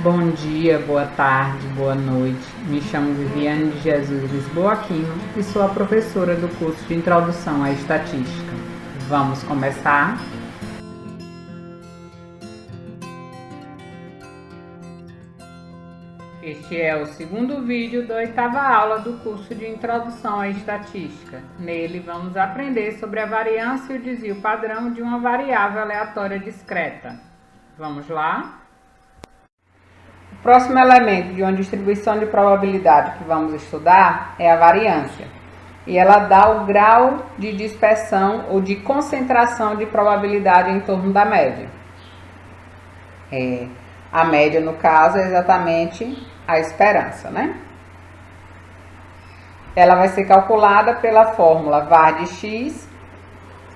Bom dia, boa tarde, boa noite. Me chamo Viviane de Jesus Lisboa Aquino e sou a professora do curso de Introdução à Estatística. Vamos começar? Este é o segundo vídeo da 8ª aula do curso de Introdução à Estatística. Nele vamos aprender sobre a variância e o desvio padrão de uma variável aleatória discreta. Vamos lá? O próximo elemento de uma distribuição de probabilidade que vamos estudar é a variância. E ela dá o grau de dispersão ou de concentração de probabilidade em torno da média. A média, no caso, é exatamente a esperança, né? Ela vai ser calculada pela fórmula var de x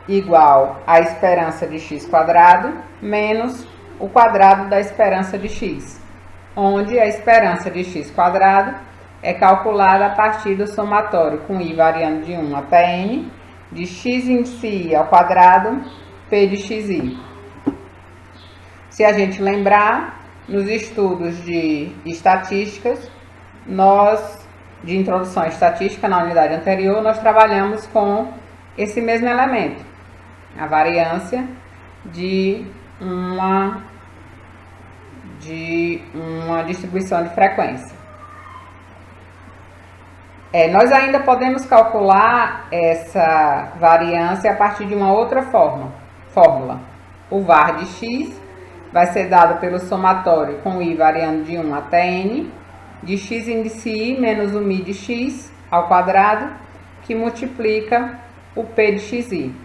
igual a esperança de x quadrado menos o quadrado da esperança de x, onde a esperança de x quadrado é calculada a partir do somatório com i variando de 1 até n, de x índice i ao quadrado, p de xi. Se a gente lembrar, nos estudos de estatísticas, de introdução à estatística, na unidade anterior, nós trabalhamos com esse mesmo elemento, a variância de uma distribuição de frequência. Nós ainda podemos calcular essa variância a partir de uma outra fórmula. O var de x vai ser dado pelo somatório com i variando de 1 até n, de x índice i menos o mi de x ao quadrado, que multiplica o p de xi.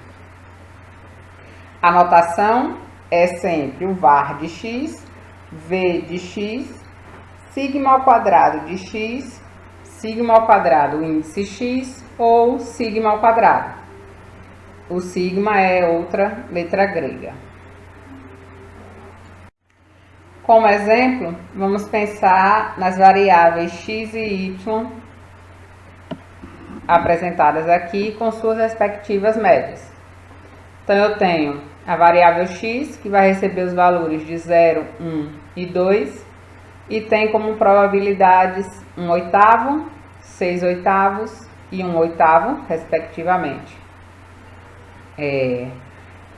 A notação é sempre o var de x, v de x, sigma ao quadrado de x, sigma ao quadrado índice x ou sigma ao quadrado. O sigma é outra letra grega. Como exemplo, vamos pensar nas variáveis x e y apresentadas aqui com suas respectivas médias. Então, eu tenho a variável x, que vai receber os valores de 0, 1 e 2, e tem como probabilidades 1/8, 6/8 e 1/8, respectivamente.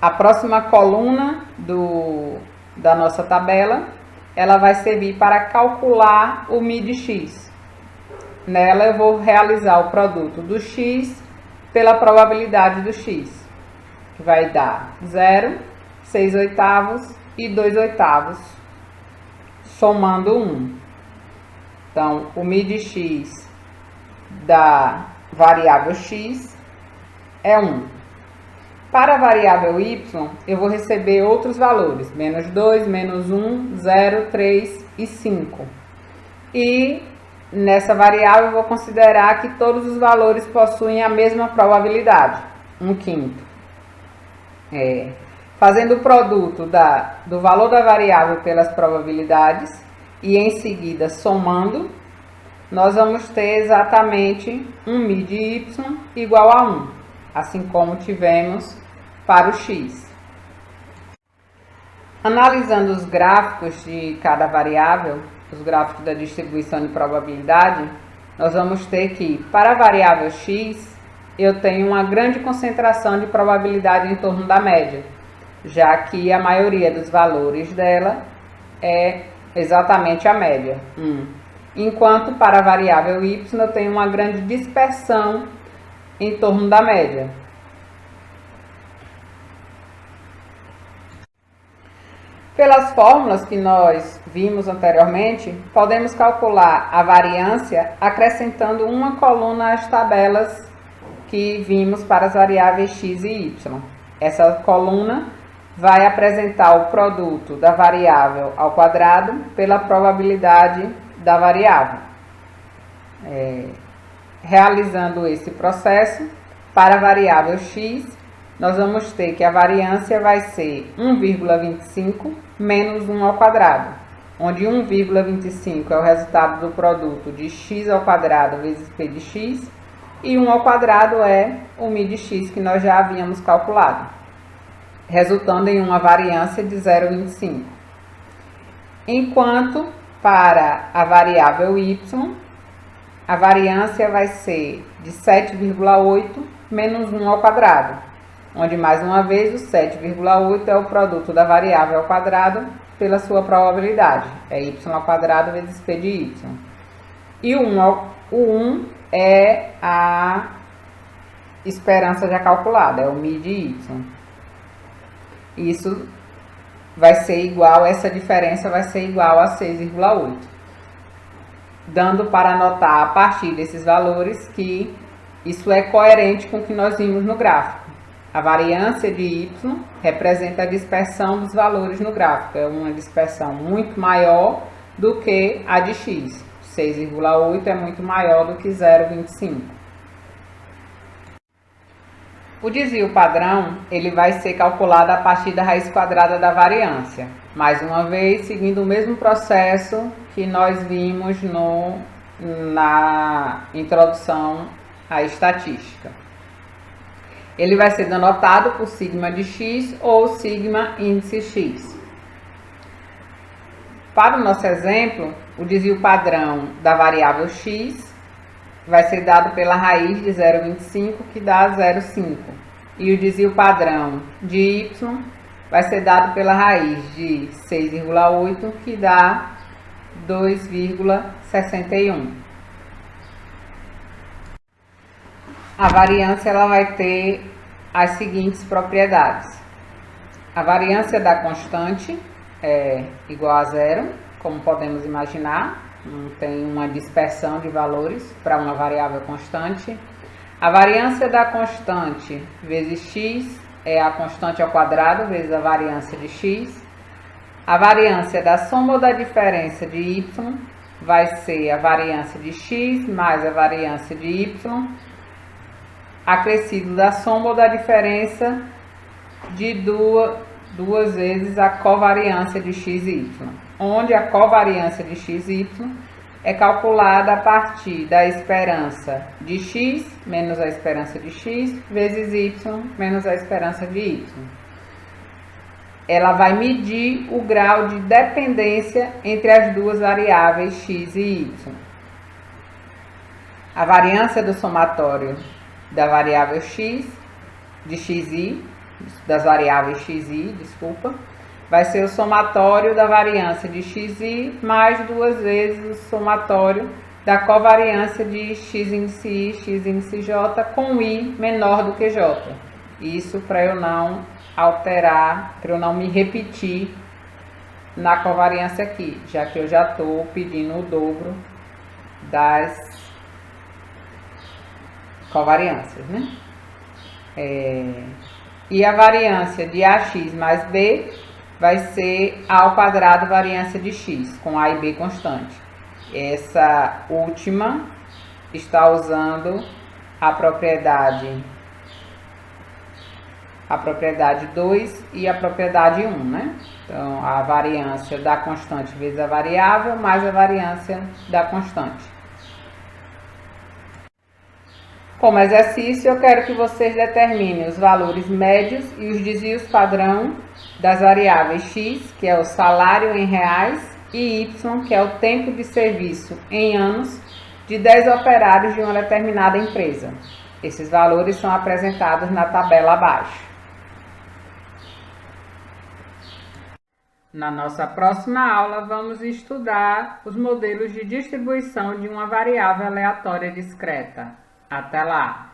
A próxima coluna da nossa tabela, ela vai servir para calcular o mi de x. Nela eu vou realizar o produto do x pela probabilidade do x, que vai dar 0, 6/8 e 2/8, somando 1. Então, o mi de x da variável x é 1. Para a variável y, eu vou receber outros valores, menos 2, menos 1, 0, 3 e 5. E nessa variável eu vou considerar que todos os valores possuem a mesma probabilidade, 1/5. Fazendo o produto do valor da variável pelas probabilidades e em seguida somando, nós vamos ter exatamente um mi de y igual a 1, assim como tivemos para o x. Analisando os gráficos de cada variável, os gráficos da distribuição de probabilidade, nós vamos ter que, para a variável x, eu tenho uma grande concentração de probabilidade em torno da média, já que a maioria dos valores dela é exatamente a média, 1. Enquanto para a variável y eu tenho uma grande dispersão em torno da média. Pelas fórmulas que nós vimos anteriormente, podemos calcular a variância acrescentando uma coluna às tabelas que vimos para as variáveis x e y. Essa coluna vai apresentar o produto da variável ao quadrado pela probabilidade da variável. Realizando esse processo, para a variável x, nós vamos ter que a variância vai ser 1,25 menos 1 ao quadrado, onde 1,25 é o resultado do produto de x ao quadrado vezes p de x, e 1 ao quadrado é o mi de x que nós já havíamos calculado, resultando em uma variância de 0,25. Enquanto para a variável y, a variância vai ser de 7,8 menos 1 ao quadrado, onde mais uma vez o 7,8 é o produto da variável ao quadrado pela sua probabilidade, é y ao quadrado vezes p de y. E o 1 é a esperança já calculada, é o μ de y. Isso vai ser igual, essa diferença vai ser igual a 6,8. Dando para notar a partir desses valores que isso é coerente com o que nós vimos no gráfico. A variância de y representa a dispersão dos valores no gráfico. É uma dispersão muito maior do que a de x. 6,8 é muito maior do que 0,25. O desvio padrão ele vai ser calculado a partir da raiz quadrada da variância. Mais uma vez, seguindo o mesmo processo que nós vimos na introdução à estatística. Ele vai ser denotado por sigma de x ou sigma índice x. Para o nosso exemplo, o desvio padrão da variável x vai ser dado pela raiz de 0,25, que dá 0,5. E o desvio padrão de y vai ser dado pela raiz de 6,8, que dá 2,61. A variância ela vai ter as seguintes propriedades. A variância da constante é igual a zero, como podemos imaginar, não tem uma dispersão de valores para uma variável constante. A variância da constante vezes x é a constante ao quadrado vezes a variância de x. A variância da soma ou da diferença de y vai ser a variância de x mais a variância de y, acrescido da soma ou da diferença de duas vezes a covariância de x e y, onde a covariância de x e y é calculada a partir da esperança de x menos a esperança de x vezes y menos a esperança de y. Ela vai medir o grau de dependência entre as duas variáveis x e y. A variância do somatório da variável x, de xi, das variáveis xi, vai ser o somatório da variância de xi mais duas vezes o somatório da covariância de x índice i, x índice j com i menor do que j. Isso para eu não alterar, para eu não me repetir na covariância aqui, já que eu já estou pedindo o dobro das covariâncias, né? E a variância de ax mais b vai ser a ao quadrado variância de x, com a e b constante. Essa última está usando a propriedade 2 e a propriedade 1, né? Então, a variância da constante vezes a variável mais a variância da constante. Como exercício, eu quero que vocês determinem os valores médios e os desvios padrão das variáveis x, que é o salário em reais, e y, que é o tempo de serviço em anos, de 10 operários de uma determinada empresa. Esses valores são apresentados na tabela abaixo. Na nossa próxima aula, vamos estudar os modelos de distribuição de uma variável aleatória discreta. Até lá!